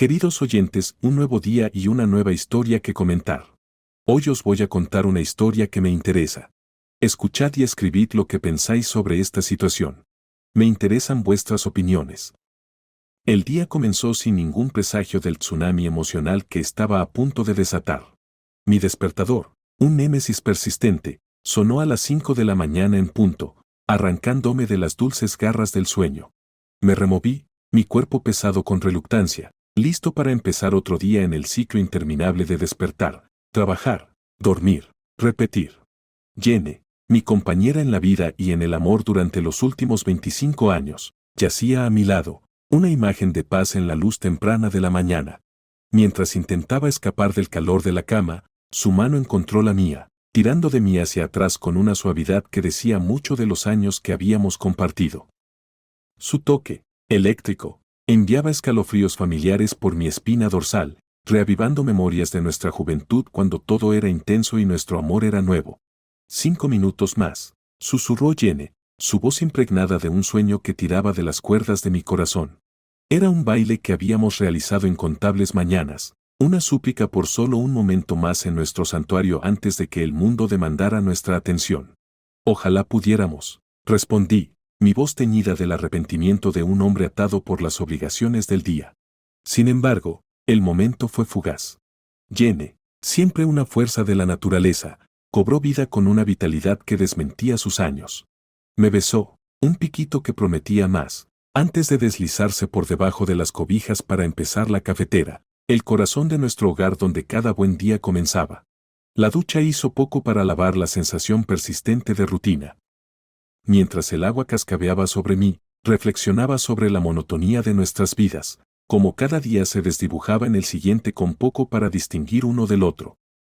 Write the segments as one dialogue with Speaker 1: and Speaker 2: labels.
Speaker 1: Queridos oyentes, un nuevo día y una nueva historia que comentar. Hoy os voy a contar una historia que me interesa. Escuchad y escribid lo que pensáis sobre esta situación. Me interesan vuestras opiniones. El día comenzó sin ningún presagio del tsunami emocional que estaba a punto de desatar. Mi despertador, un némesis persistente, sonó a las 5 de la mañana en punto, arrancándome de las dulces garras del sueño. Me removí, mi cuerpo pesado con reluctancia, listo para empezar otro día en el ciclo interminable de despertar, trabajar, dormir, repetir. Jenny, mi compañera en la vida y en el amor durante los últimos 25 años, yacía a mi lado, una imagen de paz en la luz temprana de la mañana. Mientras intentaba escapar del calor de la cama, su mano encontró la mía, tirando de mí hacia atrás con una suavidad que decía mucho de los años que habíamos compartido. Su toque, eléctrico, enviaba escalofríos familiares por mi espina dorsal, reavivando memorias de nuestra juventud cuando todo era intenso y nuestro amor era nuevo. 5 minutos más, susurró Jenny, su voz impregnada de un sueño que tiraba de las cuerdas de mi corazón. Era un baile que habíamos realizado incontables mañanas, una súplica por solo un momento más en nuestro santuario antes de que el mundo demandara nuestra atención. Ojalá pudiéramos, respondí, mi voz teñida del arrepentimiento de un hombre atado por las obligaciones del día. Sin embargo, el momento fue fugaz. Jenny, siempre una fuerza de la naturaleza, cobró vida con una vitalidad que desmentía sus años. Me besó, un piquito que prometía más, antes de deslizarse por debajo de las cobijas para empezar la cafetera, el corazón de nuestro hogar donde cada buen día comenzaba. La ducha hizo poco para lavar la sensación persistente de rutina. Mientras el agua cascabeaba sobre mí, reflexionaba sobre la monotonía de nuestras vidas, como cada día se desdibujaba en el siguiente con poco para distinguir uno del otro.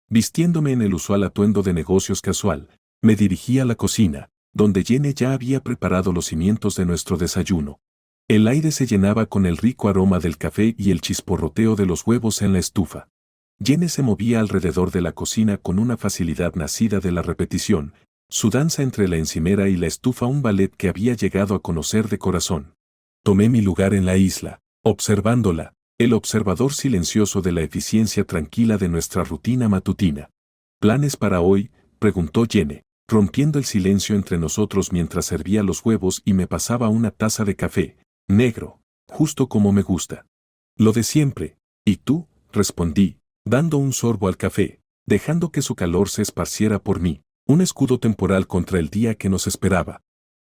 Speaker 1: Vistiéndome en el usual atuendo de negocios casual, me dirigí a la cocina, donde Jenny ya había preparado los cimientos de nuestro desayuno. El aire se llenaba con el rico aroma del café y el chisporroteo de los huevos en la estufa. Jenny se movía alrededor de la cocina con una facilidad nacida de la repetición, su danza entre la encimera y la estufa un ballet que había llegado a conocer de corazón. Tomé mi lugar en la isla, observándola, el observador silencioso de la eficiencia tranquila de nuestra rutina matutina. ¿Planes para hoy?, preguntó Jenny, rompiendo el silencio entre nosotros mientras servía los huevos y me pasaba una taza de café, negro, justo como me gusta. Lo de siempre. ¿Y tú?, respondí, dando un sorbo al café, dejando que su calor se esparciera por mí, un escudo temporal contra el día que nos esperaba.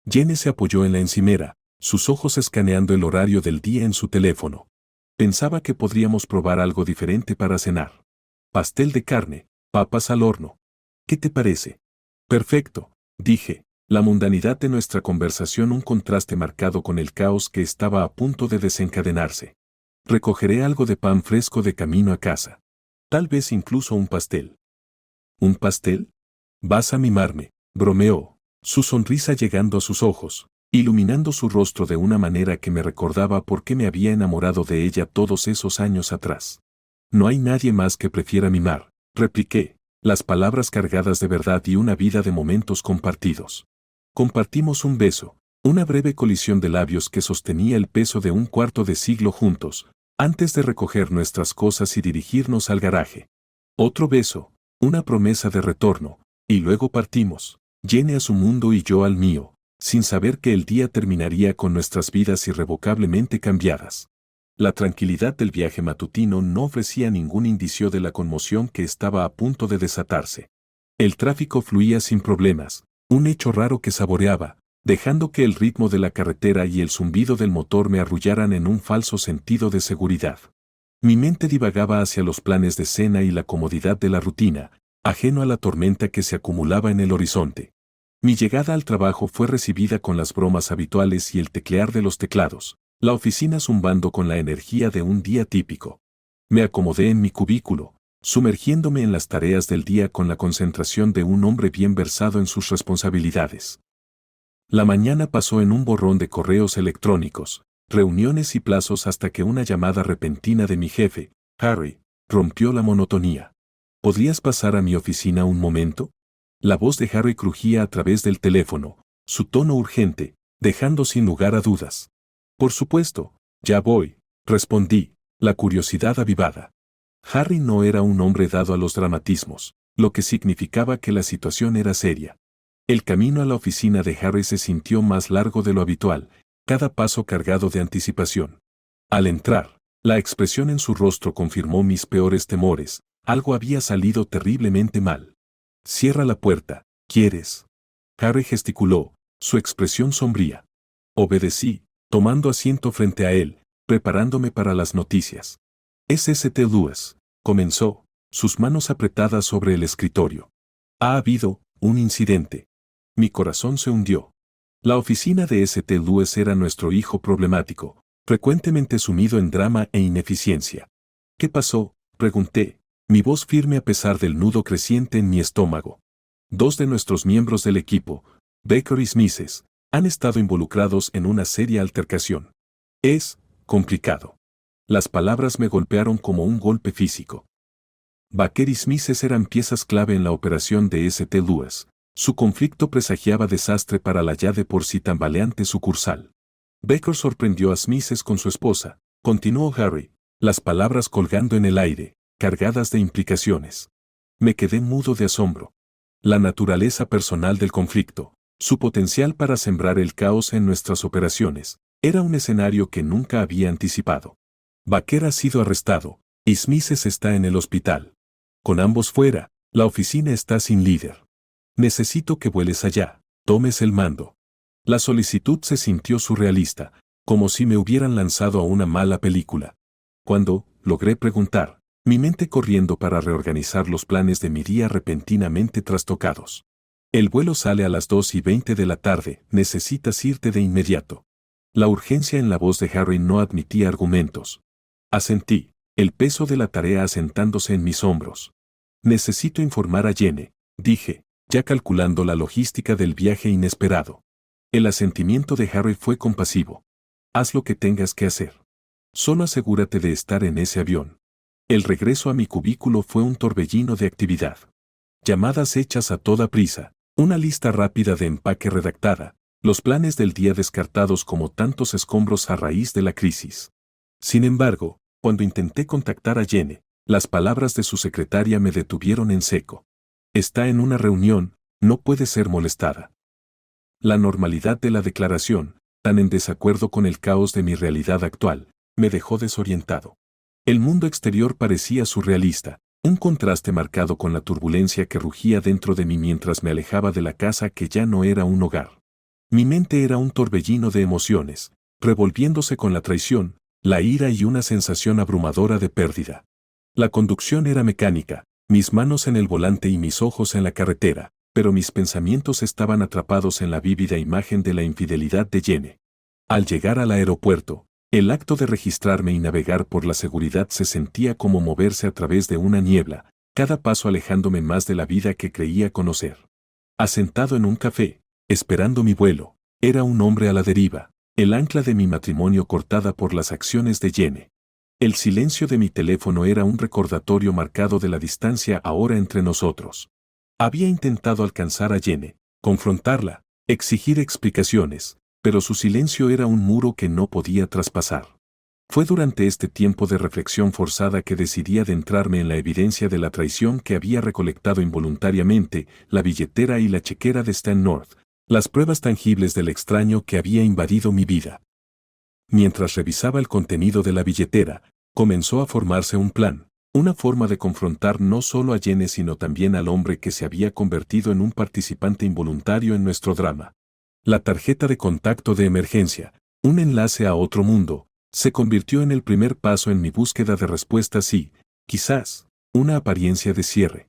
Speaker 1: Jenny se apoyó en la encimera, sus ojos escaneando el horario del día en su teléfono. Pensaba que podríamos probar algo diferente para cenar. Pastel de carne, papas al horno. ¿Qué te parece? Perfecto, dije, la mundanidad de nuestra conversación un contraste marcado con el caos que estaba a punto de desencadenarse. Recogeré algo de pan fresco de camino a casa. Tal vez incluso un pastel. ¿Un pastel? Vas a mimarme, bromeó, su sonrisa llegando a sus ojos, iluminando su rostro de una manera que me recordaba por qué me había enamorado de ella todos esos años atrás. No hay nadie más que prefiera mimar, repliqué, las palabras cargadas de verdad y una vida de momentos compartidos. Compartimos un beso, una breve colisión de labios que sostenía el peso de un cuarto de siglo juntos, antes de recoger nuestras cosas y dirigirnos al garaje. Otro beso, una promesa de retorno, y luego partimos, Jenny a su mundo y yo al mío, sin saber que el día terminaría con nuestras vidas irrevocablemente cambiadas. La tranquilidad del viaje matutino no ofrecía ningún indicio de la conmoción que estaba a punto de desatarse. El tráfico fluía sin problemas, un hecho raro que saboreaba, dejando que el ritmo de la carretera y el zumbido del motor me arrullaran en un falso sentido de seguridad. Mi mente divagaba hacia los planes de cena y la comodidad de la rutina, ajeno a la tormenta que se acumulaba en el horizonte. Mi llegada al trabajo fue recibida con las bromas habituales y el teclear de los teclados, la oficina zumbando con la energía de un día típico. Me acomodé en mi cubículo, sumergiéndome en las tareas del día con la concentración de un hombre bien versado en sus responsabilidades. La mañana pasó en un borrón de correos electrónicos, reuniones y plazos hasta que una llamada repentina de mi jefe, Harry, rompió la monotonía. ¿Podrías pasar a mi oficina un momento? La voz de Harry crujía a través del teléfono, su tono urgente, dejando sin lugar a dudas. Por supuesto, ya voy, respondí, La curiosidad avivada. Harry no era un hombre dado a los dramatismos, lo que significaba que la situación era seria. El camino a la oficina de Harry se sintió más largo de lo habitual, cada paso cargado de anticipación. Al entrar, la expresión en su rostro confirmó mis peores temores, algo había salido terriblemente mal. «Cierra la puerta, ¿quieres?». Harry gesticuló, su expresión sombría. Obedecí, tomando asiento frente a él, preparándome para las noticias. «Es St. Louis», comenzó, sus manos apretadas sobre el escritorio. «Ha habido un incidente». Mi corazón se hundió. La oficina de St. Louis era nuestro hijo problemático, frecuentemente sumido en drama e ineficiencia. «¿Qué pasó?», pregunté, mi voz firme a pesar del nudo creciente en mi estómago. Dos de nuestros miembros del equipo, Baker y Smiths, han estado involucrados en una seria altercación. Es complicado. Las palabras me golpearon como un golpe físico. Baker y Smiths eran piezas clave en la operación de St. Louis. Su conflicto presagiaba desastre para la ya de por sí tambaleante sucursal. Baker sorprendió a Smiths con su esposa, continuó Harry, las palabras colgando en el aire, cargadas de implicaciones. Me quedé mudo de asombro. La naturaleza personal del conflicto, su potencial para sembrar el caos en nuestras operaciones, era un escenario que nunca había anticipado. Baker ha sido arrestado, y Smiths está en el hospital. Con ambos fuera, la oficina está sin líder. Necesito que vueles allá, tomes el mando. La solicitud se sintió surrealista, como si me hubieran lanzado a una mala película. Cuando logré preguntar, mi mente corriendo para reorganizar los planes de mi día repentinamente trastocados. El vuelo sale a las 2:20 de la tarde, necesitas irte de inmediato. La urgencia en la voz de Harry no admitía argumentos. Asentí, el peso de la tarea asentándose en mis hombros. Necesito informar a Jenny, dije, ya calculando la logística del viaje inesperado. El asentimiento de Harry fue compasivo. Haz lo que tengas que hacer. Solo asegúrate de estar en ese avión. El regreso a mi cubículo fue un torbellino de actividad. Llamadas hechas a toda prisa, una lista rápida de empaque redactada, los planes del día descartados como tantos escombros a raíz de la crisis. Sin embargo, cuando intenté contactar a Jenny, las palabras de su secretaria me detuvieron en seco. Está en una reunión, no puede ser molestada. La normalidad de la declaración, tan en desacuerdo con el caos de mi realidad actual, me dejó desorientado. El mundo exterior parecía surrealista, un contraste marcado con la turbulencia que rugía dentro de mí mientras me alejaba de la casa que ya no era un hogar. Mi mente era un torbellino de emociones, revolviéndose con la traición, la ira y una sensación abrumadora de pérdida. La conducción era mecánica, mis manos en el volante y mis ojos en la carretera, pero mis pensamientos estaban atrapados en la vívida imagen de la infidelidad de Jenny. Al llegar al aeropuerto, el acto de registrarme y navegar por la seguridad se sentía como moverse a través de una niebla, cada paso alejándome más de la vida que creía conocer. Asentado en un café, esperando mi vuelo, era un hombre a la deriva, el ancla de mi matrimonio cortada por las acciones de Jenny. El silencio de mi teléfono era un recordatorio marcado de la distancia ahora entre nosotros. Había intentado alcanzar a Jenny, confrontarla, exigir explicaciones, pero su silencio era un muro que no podía traspasar. Fue durante este tiempo de reflexión forzada que decidí adentrarme en la evidencia de la traición que había recolectado involuntariamente, la billetera y la chequera de Stan North, las pruebas tangibles del extraño que había invadido mi vida. Mientras revisaba el contenido de la billetera, comenzó a formarse un plan, una forma de confrontar no solo a Jenny sino también al hombre que se había convertido en un participante involuntario en nuestro drama. La tarjeta de contacto de emergencia, un enlace a otro mundo, se convirtió en el primer paso en mi búsqueda de respuestas y, quizás, una apariencia de cierre.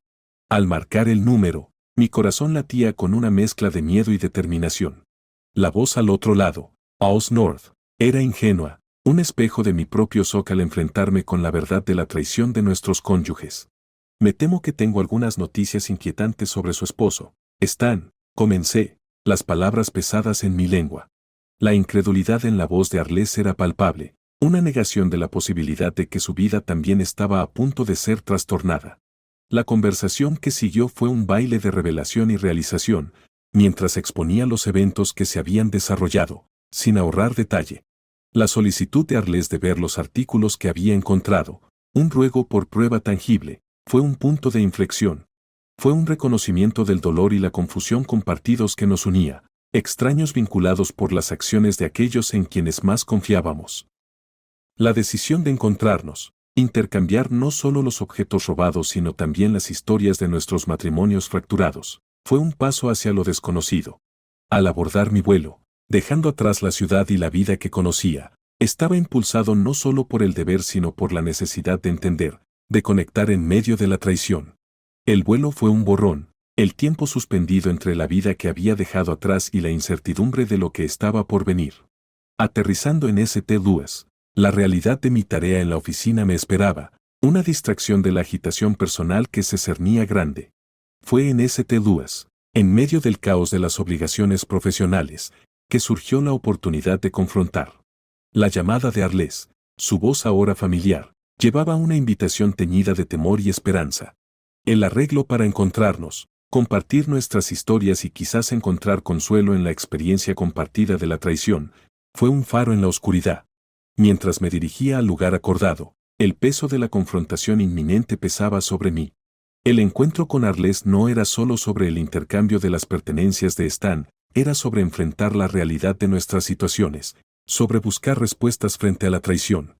Speaker 1: Al marcar el número, mi corazón latía con una mezcla de miedo y determinación. La voz al otro lado, Oz North, era ingenua, un espejo de mi propio soc al enfrentarme con la verdad de la traición de nuestros cónyuges. Me temo que tengo algunas noticias inquietantes sobre su esposo. Stan, comencé, las palabras pesadas en mi lengua. La incredulidad en la voz de Arles era palpable, una negación de la posibilidad de que su vida también estaba a punto de ser trastornada. La conversación que siguió fue un baile de revelación y realización, mientras exponía los eventos que se habían desarrollado, sin ahorrar detalle. La solicitud de Arles de ver los artículos que había encontrado, un ruego por prueba tangible, fue un punto de inflexión. Fue un reconocimiento del dolor y la confusión compartidos que nos unía, extraños vinculados por las acciones de aquellos en quienes más confiábamos. La decisión de encontrarnos, intercambiar no solo los objetos robados sino también las historias de nuestros matrimonios fracturados, fue un paso hacia lo desconocido. Al abordar mi vuelo, dejando atrás la ciudad y la vida que conocía, estaba impulsado no solo por el deber sino por la necesidad de entender, de conectar en medio de la traición. El vuelo fue un borrón, el tiempo suspendido entre la vida que había dejado atrás y la incertidumbre de lo que estaba por venir. Aterrizando en St. Louis, la realidad de mi tarea en la oficina me esperaba, una distracción de la agitación personal que se cernía grande. Fue en St. Louis, en medio del caos de las obligaciones profesionales, que surgió la oportunidad de confrontar. La llamada de Arles, su voz ahora familiar, llevaba una invitación teñida de temor y esperanza. El arreglo para encontrarnos, compartir nuestras historias y quizás encontrar consuelo en la experiencia compartida de la traición, fue un faro en la oscuridad. Mientras me dirigía al lugar acordado, el peso de la confrontación inminente pesaba sobre mí. El encuentro con Arles no era solo sobre el intercambio de las pertenencias de Stan, era sobre enfrentar la realidad de nuestras situaciones, sobre buscar respuestas frente a la traición.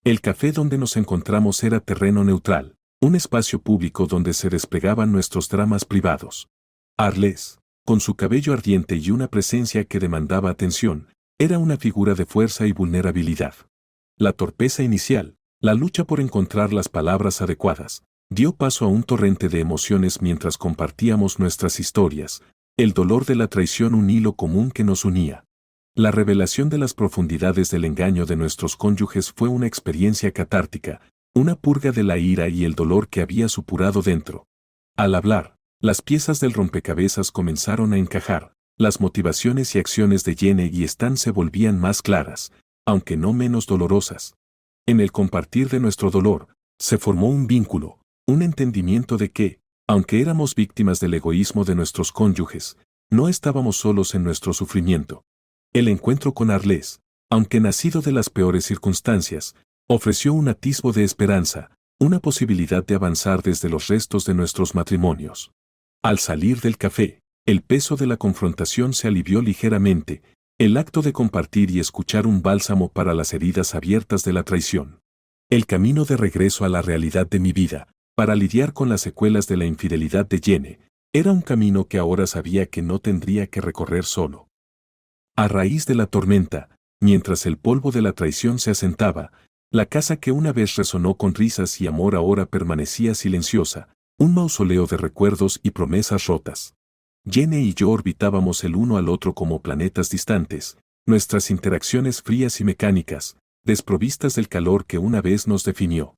Speaker 1: El café donde nos encontramos era terreno neutral, un espacio público donde se desplegaban nuestros dramas privados. Arles, con su cabello ardiente y una presencia que demandaba atención, era una figura de fuerza y vulnerabilidad. La torpeza inicial, la lucha por encontrar las palabras adecuadas, dio paso a un torrente de emociones mientras compartíamos nuestras historias, el dolor de la traición un hilo común que nos unía. La revelación de las profundidades del engaño de nuestros cónyuges fue una experiencia catártica, una purga de la ira y el dolor que había supurado dentro. Al hablar, las piezas del rompecabezas comenzaron a encajar, las motivaciones y acciones de Jenny y Stan se volvían más claras, aunque no menos dolorosas. En el compartir de nuestro dolor, se formó un vínculo, un entendimiento de que, aunque éramos víctimas del egoísmo de nuestros cónyuges, no estábamos solos en nuestro sufrimiento. El encuentro con Arles, aunque nacido de las peores circunstancias, ofreció un atisbo de esperanza, una posibilidad de avanzar desde los restos de nuestros matrimonios. Al salir del café, el peso de la confrontación se alivió ligeramente, el acto de compartir y escuchar un bálsamo para las heridas abiertas de la traición. El camino de regreso a la realidad de mi vida, para lidiar con las secuelas de la infidelidad de Jenny, era un camino que ahora sabía que no tendría que recorrer solo. A raíz de la tormenta, mientras el polvo de la traición se asentaba, la casa que una vez resonó con risas y amor ahora permanecía silenciosa, un mausoleo de recuerdos y promesas rotas. Jenny y yo orbitábamos el uno al otro como planetas distantes, nuestras interacciones frías y mecánicas, desprovistas del calor que una vez nos definió.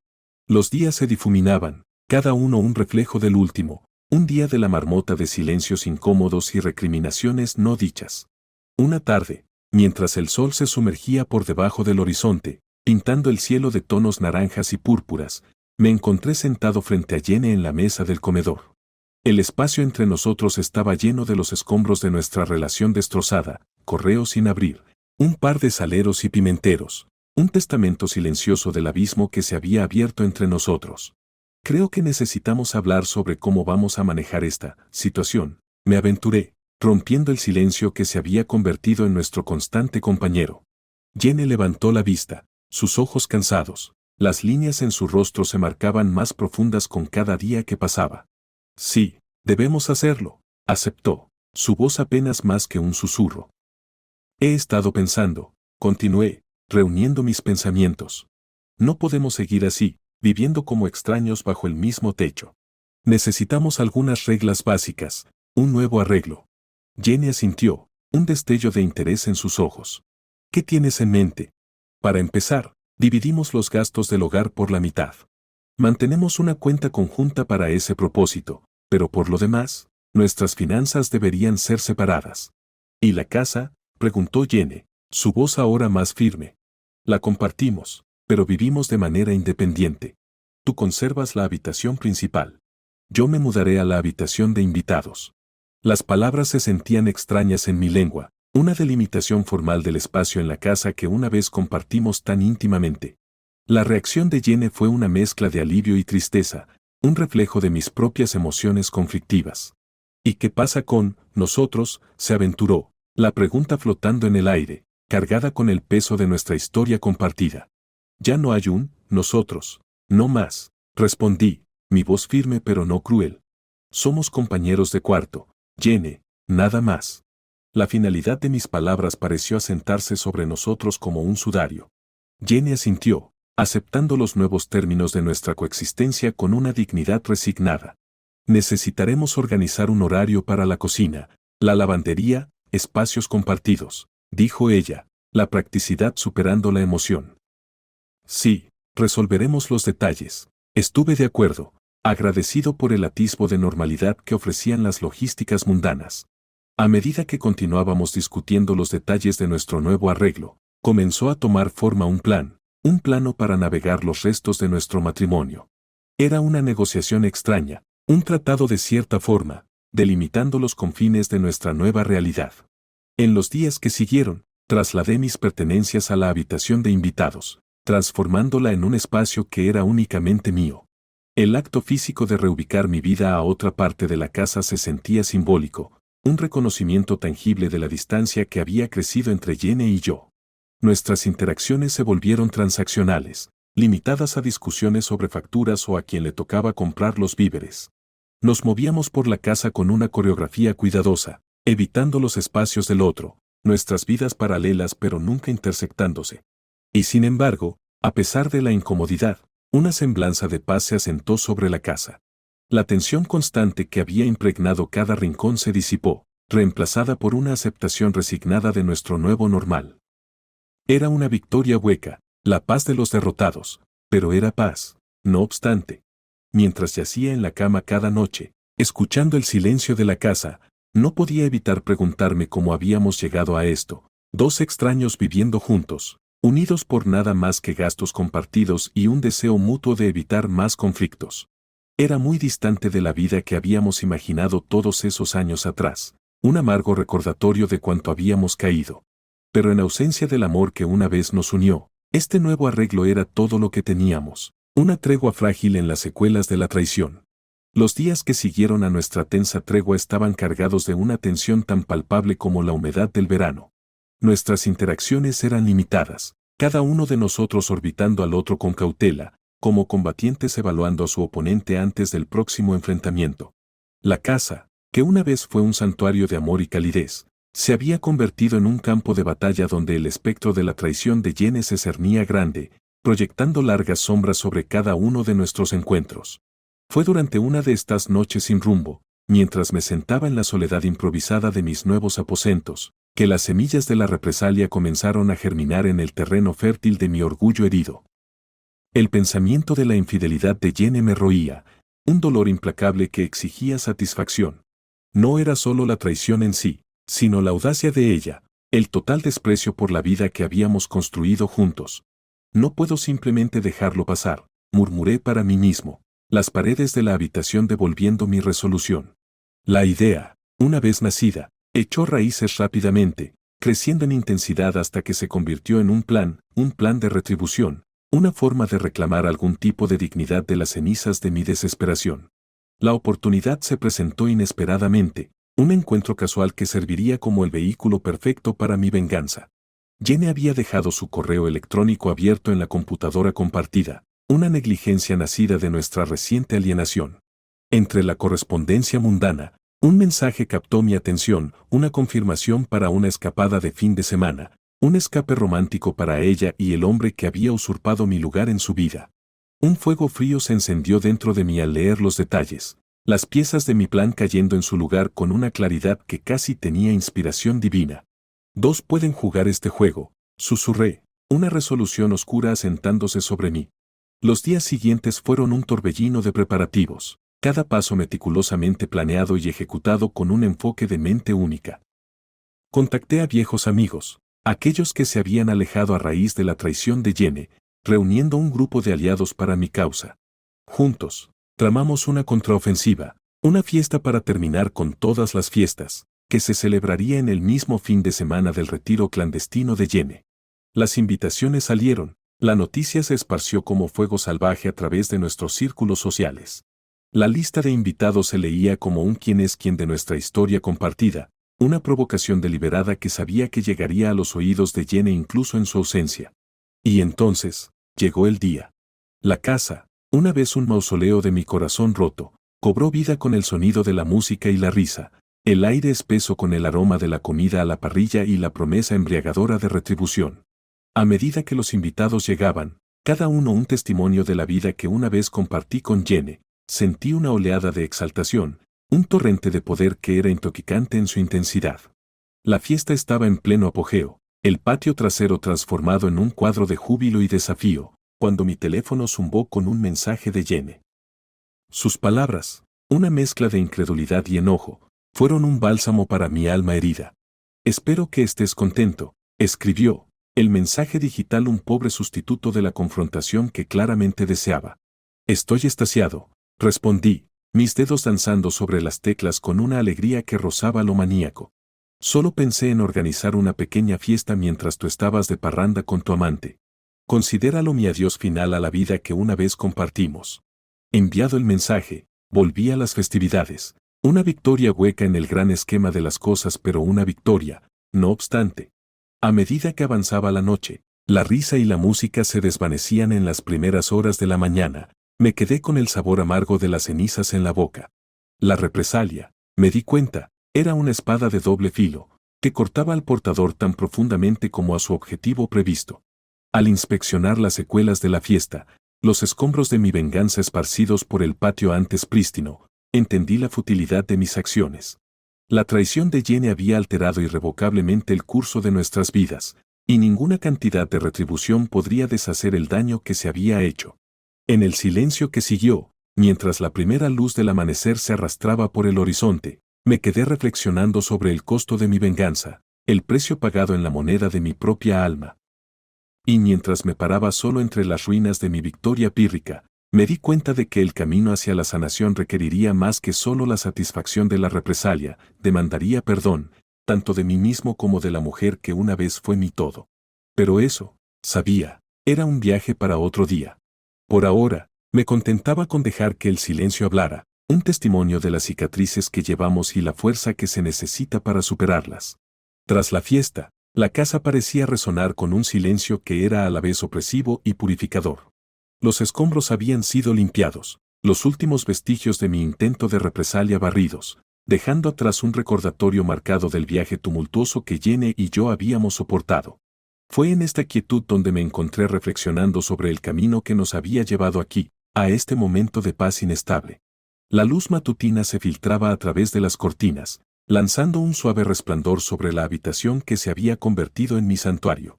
Speaker 1: Los días se difuminaban, cada uno un reflejo del último, un día de la marmota de silencios incómodos y recriminaciones no dichas. Una tarde, mientras el sol se sumergía por debajo del horizonte, pintando el cielo de tonos naranjas y púrpuras, me encontré sentado frente a Jenny en la mesa del comedor. El espacio entre nosotros estaba lleno de los escombros de nuestra relación destrozada, correos sin abrir, un par de saleros y pimenteros, un testamento silencioso del abismo que se había abierto entre nosotros. Creo que necesitamos hablar sobre cómo vamos a manejar esta situación, me aventuré, rompiendo el silencio que se había convertido en nuestro constante compañero. Jenny levantó la vista, sus ojos cansados, las líneas en su rostro se marcaban más profundas con cada día que pasaba. Sí, debemos hacerlo, aceptó, su voz apenas más que un susurro. He estado pensando, continué, reuniendo mis pensamientos. No podemos seguir así, viviendo como extraños bajo el mismo techo. Necesitamos algunas reglas básicas, un nuevo arreglo. Jenny asintió, un destello de interés en sus ojos. ¿Qué tienes en mente? Para empezar, dividimos los gastos del hogar por la mitad. Mantenemos una cuenta conjunta para ese propósito, pero por lo demás, nuestras finanzas deberían ser separadas. ¿Y la casa?, preguntó Jenny, su voz ahora más firme. La compartimos, pero vivimos de manera independiente. Tú conservas la habitación principal. Yo me mudaré a la habitación de invitados. Las palabras se sentían extrañas en mi lengua, una delimitación formal del espacio en la casa que una vez compartimos tan íntimamente. La reacción de Jenny fue una mezcla de alivio y tristeza, un reflejo de mis propias emociones conflictivas. ¿Y qué pasa con nosotros?, se aventuró, la pregunta flotando en el aire, cargada con el peso de nuestra historia compartida. Ya no hay un nosotros, no más, respondí, mi voz firme pero no cruel. Somos compañeros de cuarto, Jenny, nada más. La finalidad de mis palabras pareció asentarse sobre nosotros como un sudario. Jenny asintió, aceptando los nuevos términos de nuestra coexistencia con una dignidad resignada. Necesitaremos organizar un horario para la cocina, la lavandería, espacios compartidos, dijo ella, la practicidad superando la emoción. Sí, resolveremos los detalles. Estuve de acuerdo, agradecido por el atisbo de normalidad que ofrecían las logísticas mundanas. A medida que continuábamos discutiendo los detalles de nuestro nuevo arreglo, comenzó a tomar forma un plano para navegar los restos de nuestro matrimonio. Era una negociación extraña, un tratado de cierta forma, delimitando los confines de nuestra nueva realidad. En los días que siguieron, trasladé mis pertenencias a la habitación de invitados, transformándola en un espacio que era únicamente mío. El acto físico de reubicar mi vida a otra parte de la casa se sentía simbólico, un reconocimiento tangible de la distancia que había crecido entre Jenny y yo. Nuestras interacciones se volvieron transaccionales, limitadas a discusiones sobre facturas o a quien le tocaba comprar los víveres. Nos movíamos por la casa con una coreografía cuidadosa, evitando los espacios del otro, nuestras vidas paralelas pero nunca intersectándose. Y sin embargo, a pesar de la incomodidad, una semblanza de paz se asentó sobre la casa. La tensión constante que había impregnado cada rincón se disipó, reemplazada por una aceptación resignada de nuestro nuevo normal. Era una victoria hueca, la paz de los derrotados, pero era paz, no obstante. Mientras yacía en la cama cada noche, escuchando el silencio de la casa, no podía evitar preguntarme cómo habíamos llegado a esto, dos extraños viviendo juntos, unidos por nada más que gastos compartidos y un deseo mutuo de evitar más conflictos. Era muy distante de la vida que habíamos imaginado todos esos años atrás, un amargo recordatorio de cuánto habíamos caído. Pero en ausencia del amor que una vez nos unió, este nuevo arreglo era todo lo que teníamos, una tregua frágil en las secuelas de la traición. Los días que siguieron a nuestra tensa tregua estaban cargados de una tensión tan palpable como la humedad del verano. Nuestras interacciones eran limitadas, cada uno de nosotros orbitando al otro con cautela, como combatientes evaluando a su oponente antes del próximo enfrentamiento. La casa, que una vez fue un santuario de amor y calidez, se había convertido en un campo de batalla donde el espectro de la traición de Jenny se cernía grande, proyectando largas sombras sobre cada uno de nuestros encuentros. Fue durante una de estas noches sin rumbo, mientras me sentaba en la soledad improvisada de mis nuevos aposentos, que las semillas de la represalia comenzaron a germinar en el terreno fértil de mi orgullo herido. El pensamiento de la infidelidad de Jenny me roía, un dolor implacable que exigía satisfacción. No era solo la traición en sí, sino la audacia de ella, el total desprecio por la vida que habíamos construido juntos. No puedo simplemente dejarlo pasar, murmuré para mí mismo, las paredes de la habitación devolviendo mi resolución. La idea, una vez nacida, echó raíces rápidamente, creciendo en intensidad hasta que se convirtió en un plan de retribución, una forma de reclamar algún tipo de dignidad de las cenizas de mi desesperación. La oportunidad se presentó inesperadamente, un encuentro casual que serviría como el vehículo perfecto para mi venganza. Jenny había dejado su correo electrónico abierto en la computadora compartida, una negligencia nacida de nuestra reciente alienación. Entre la correspondencia mundana, un mensaje captó mi atención, una confirmación para una escapada de fin de semana, un escape romántico para ella y el hombre que había usurpado mi lugar en su vida. Un fuego frío se encendió dentro de mí al leer los detalles, las piezas de mi plan cayendo en su lugar con una claridad que casi tenía inspiración divina. Dos pueden jugar este juego, susurré, una resolución oscura asentándose sobre mí. Los días siguientes fueron un torbellino de preparativos, cada paso meticulosamente planeado y ejecutado con un enfoque de mente única. Contacté a viejos amigos, aquellos que se habían alejado a raíz de la traición de Jenny, reuniendo un grupo de aliados para mi causa. Juntos, tramamos una contraofensiva, una fiesta para terminar con todas las fiestas, que se celebraría en el mismo fin de semana del retiro clandestino de Yene. Las invitaciones salieron, la noticia se esparció como fuego salvaje a través de nuestros círculos sociales. La lista de invitados se leía como un quién es quién de nuestra historia compartida, una provocación deliberada que sabía que llegaría a los oídos de Yene incluso en su ausencia. Y entonces, llegó el día. La casa, una vez un mausoleo de mi corazón roto, cobró vida con el sonido de la música y la risa, el aire espeso con el aroma de la comida a la parrilla y la promesa embriagadora de retribución. A medida que los invitados llegaban, cada uno un testimonio de la vida que una vez compartí con Yene, sentí una oleada de exaltación, un torrente de poder que era intoxicante en su intensidad. La fiesta estaba en pleno apogeo, el patio trasero transformado en un cuadro de júbilo y desafío, cuando mi teléfono zumbó con un mensaje de Yene. Sus palabras, una mezcla de incredulidad y enojo, fueron un bálsamo para mi alma herida. Espero que estés contento, escribió, el mensaje digital un pobre sustituto de la confrontación que claramente deseaba. Estoy extasiado, respondí, mis dedos danzando sobre las teclas con una alegría que rozaba lo maníaco. Solo pensé en organizar una pequeña fiesta mientras tú estabas de parranda con tu amante. Considéralo mi adiós final a la vida que una vez compartimos. Enviado el mensaje, volví a las festividades. Una victoria hueca en el gran esquema de las cosas, pero una victoria, no obstante. A medida que avanzaba la noche, la risa y la música se desvanecían en las primeras horas de la mañana, me quedé con el sabor amargo de las cenizas en la boca. La represalia, me di cuenta, era una espada de doble filo, que cortaba al portador tan profundamente como a su objetivo previsto. Al inspeccionar las secuelas de la fiesta, los escombros de mi venganza esparcidos por el patio antes prístino, entendí la futilidad de mis acciones. La traición de Yene había alterado irrevocablemente el curso de nuestras vidas, y ninguna cantidad de retribución podría deshacer el daño que se había hecho. En el silencio que siguió, mientras la primera luz del amanecer se arrastraba por el horizonte, me quedé reflexionando sobre el costo de mi venganza, el precio pagado en la moneda de mi propia alma. Y mientras me paraba solo entre las ruinas de mi victoria pírrica, me di cuenta de que el camino hacia la sanación requeriría más que solo la satisfacción de la represalia, demandaría perdón, tanto de mí mismo como de la mujer que una vez fue mi todo. Pero eso, sabía, era un viaje para otro día. Por ahora, me contentaba con dejar que el silencio hablara, un testimonio de las cicatrices que llevamos y la fuerza que se necesita para superarlas. Tras la fiesta, la casa parecía resonar con un silencio que era a la vez opresivo y purificador. Los escombros habían sido limpiados, los últimos vestigios de mi intento de represalia barridos, dejando atrás un recordatorio marcado del viaje tumultuoso que Yene y yo habíamos soportado. Fue en esta quietud donde me encontré reflexionando sobre el camino que nos había llevado aquí, a este momento de paz inestable. La luz matutina se filtraba a través de las cortinas, lanzando un suave resplandor sobre la habitación que se había convertido en mi santuario.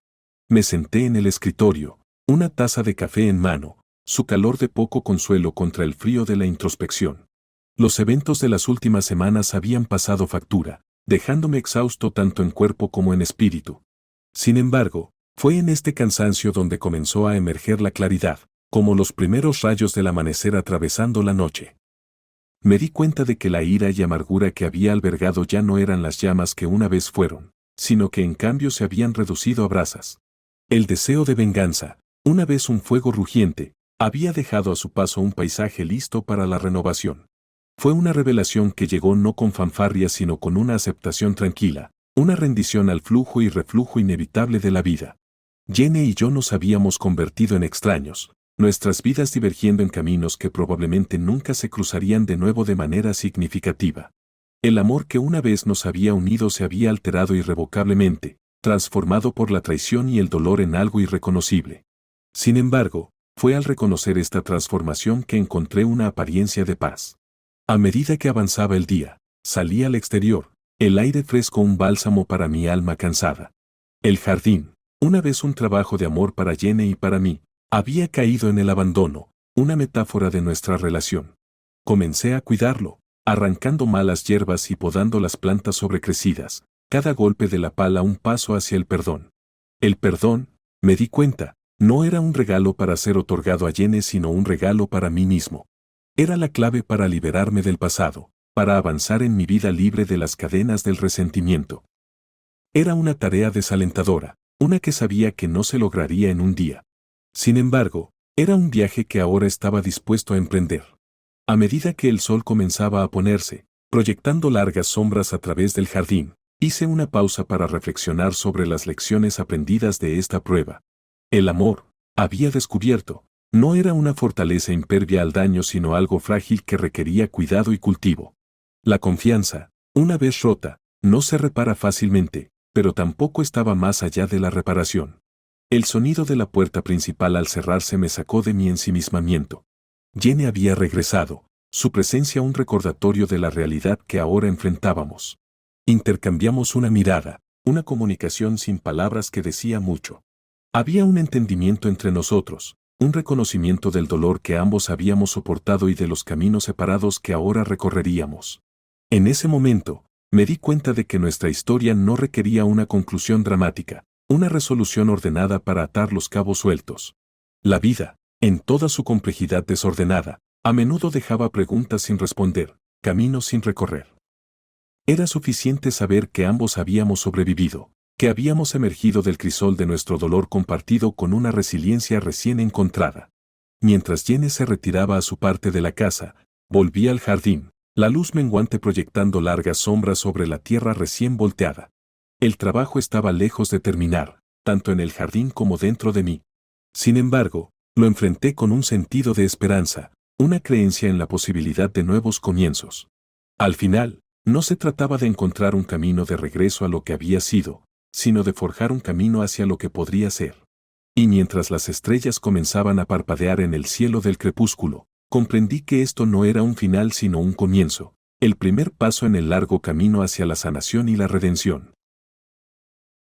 Speaker 1: Me senté en el escritorio, una taza de café en mano, su calor de poco consuelo contra el frío de la introspección. Los eventos de las últimas semanas habían pasado factura, dejándome exhausto tanto en cuerpo como en espíritu. Sin embargo, fue en este cansancio donde comenzó a emerger la claridad, como los primeros rayos del amanecer atravesando la noche. Me di cuenta de que la ira y amargura que había albergado ya no eran las llamas que una vez fueron, sino que en cambio se habían reducido a brasas. El deseo de venganza, una vez un fuego rugiente, había dejado a su paso un paisaje listo para la renovación. Fue una revelación que llegó no con fanfarrias sino con una aceptación tranquila, una rendición al flujo y reflujo inevitable de la vida. Yene y yo nos habíamos convertido en extraños, nuestras vidas divergiendo en caminos que probablemente nunca se cruzarían de nuevo de manera significativa. El amor que una vez nos había unido se había alterado irrevocablemente, transformado por la traición y el dolor en algo irreconocible. Sin embargo, fue al reconocer esta transformación que encontré una apariencia de paz. A medida que avanzaba el día, salí al exterior, el aire fresco un bálsamo para mi alma cansada. El jardín, una vez un trabajo de amor para Yene y para mí, había caído en el abandono, una metáfora de nuestra relación. Comencé a cuidarlo, arrancando malas hierbas y podando las plantas sobrecrecidas, cada golpe de la pala un paso hacia el perdón. El perdón, me di cuenta, no era un regalo para ser otorgado a Yene sino un regalo para mí mismo. Era la clave para liberarme del pasado, para avanzar en mi vida libre de las cadenas del resentimiento. Era una tarea desalentadora, una que sabía que no se lograría en un día. Sin embargo, era un viaje que ahora estaba dispuesto a emprender. A medida que el sol comenzaba a ponerse, proyectando largas sombras a través del jardín, hice una pausa para reflexionar sobre las lecciones aprendidas de esta prueba. El amor, había descubierto, no era una fortaleza impervia al daño sino algo frágil que requería cuidado y cultivo. La confianza, una vez rota, no se repara fácilmente, pero tampoco estaba más allá de la reparación. El sonido de la puerta principal al cerrarse me sacó de mi ensimismamiento. Jenny había regresado, su presencia un recordatorio de la realidad que ahora enfrentábamos. Intercambiamos una mirada, una comunicación sin palabras que decía mucho. Había un entendimiento entre nosotros, un reconocimiento del dolor que ambos habíamos soportado y de los caminos separados que ahora recorreríamos. En ese momento, me di cuenta de que nuestra historia no requería una conclusión dramática, una resolución ordenada para atar los cabos sueltos. La vida, en toda su complejidad desordenada, a menudo dejaba preguntas sin responder, caminos sin recorrer. Era suficiente saber que ambos habíamos sobrevivido, que habíamos emergido del crisol de nuestro dolor compartido con una resiliencia recién encontrada. Mientras Jenny se retiraba a su parte de la casa, volví al jardín, la luz menguante proyectando largas sombras sobre la tierra recién volteada. El trabajo estaba lejos de terminar, tanto en el jardín como dentro de mí. Sin embargo, lo enfrenté con un sentido de esperanza, una creencia en la posibilidad de nuevos comienzos. Al final, no se trataba de encontrar un camino de regreso a lo que había sido, sino de forjar un camino hacia lo que podría ser. Y mientras las estrellas comenzaban a parpadear en el cielo del crepúsculo, comprendí que esto no era un final sino un comienzo, el primer paso en el largo camino hacia la sanación y la redención.